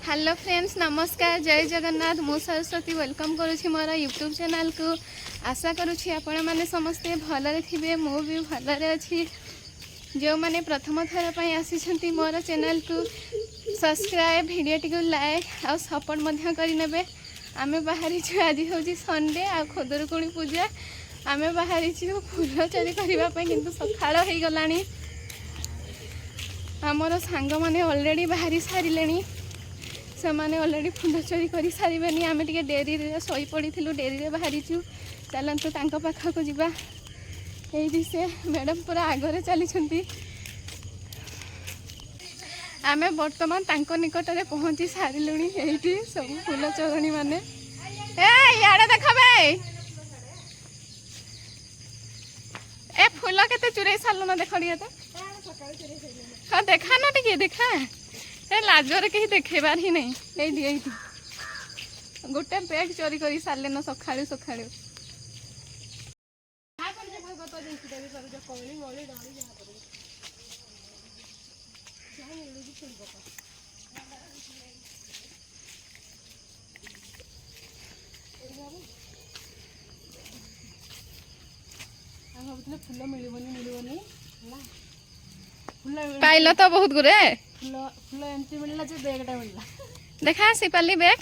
Hello friends, नमस्कार, जय जगन्नाथ। मु सरस्वती वेलकम करुँची मोर यूट्यूब चैनल को। आशा करुँची आपण मैंने समस्ते भलरे थे। मु भी भलरे अच्छी। जो मैंने प्रथम थर पर आसी मोर चैनल को सब्सक्राइब, वीडियो टी लाइक और सपोर्ट करने। आम बाहरी आज हूँ संडे आ खुदुरुकुणी पूजा। आम बाहरी फूल चोरी करने कि सकाल हो गला। आमर सांग मैंने ऑलरेडी बाहरी सारे से मैंने ऑलरेडी फूल चोरी कर सारे। आम टे डेरी शई पड़ी डेरी बाहरी चलतु पाखक जावा। ये से मैडम पूरा आगे चली। आम बर्तमान निकट में पहुँची सारू। ये सब फूल चोरणी मैंने यार देख भाई ए फूल के चुरे सारू ना देख टे। हाँ देखा ना टे देखा लाजरे कहीं देखेबार ही नहीं। ये गोटे बैग चोरी कर सारे न सका सका फूल मिलनी पाइल तो बहुत गुरे फूल एमती मिलला जे बैगटा मिलला। देखा सिपाली बैग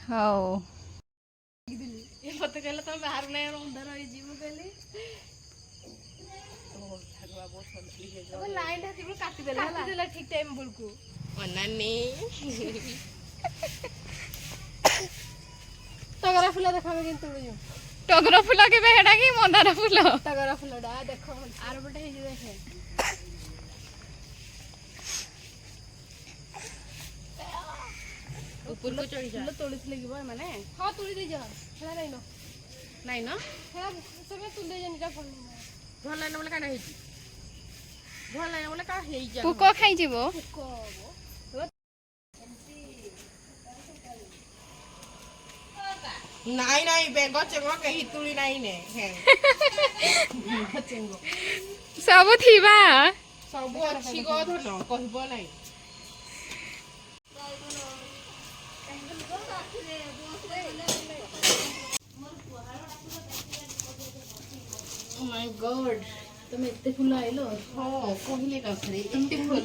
हाँ ये मत कहला तुम बाहर नहीं अंदर होई जीव कहली ओ ठगवा बहुत फल अब लाइन ढाती को काटी देला ठीक टाइम बुलकू अननी टगरा फूल देखाबे किंतु जो टगर फूल के बेहड़ा की मंदार फूल टगरा फूलडा देखो आर बटे हे देखे ऊपर को चढ़ी जा तोड़ी लगिबो माने हां तोड़ी दे जा हेला नहीं न सब तुले जनिटा फल भल लाइन बोले काना हेची भल लाइन बोले का हेई जा पुको खाई जीवो पुको नहीं बेंगो चेंगो कहीं तुली नहीं ने है चेंगो सब थीबा सब अच्छी गो धन कहबो नहीं। Oh my god, तुम इतने फूल आइलो हां कहले का खरे इतने फूल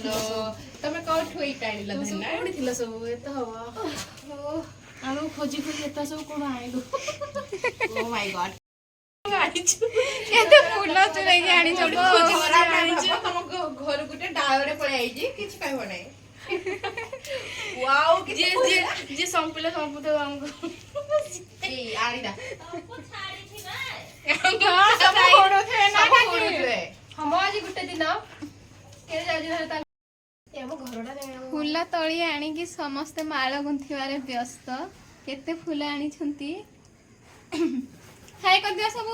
तमे कोठो इटा आइला धन्ना कोडी थिला सब एत हवा आलो खोजी खोजी एत सब कोन आइलो ओ माय गॉड गाइछु एते फूल चुराई के आनी सब खोजी करा आनिछु तुम घर गुटे डाळरे पळे आइजी किछ कहबो नै वाओ जे जे संपले संपते हमको ए आड़ीदा हमको छाड़ी थी ना सब फोड़ो थे ना कि हम आज गुटे दिन के जाजी धरता ए हम घरडा फूल तली आनी कि समस्त माळ गुंथिबारे व्यस्त। केते फूल आनी छंती हाय कर दिया सब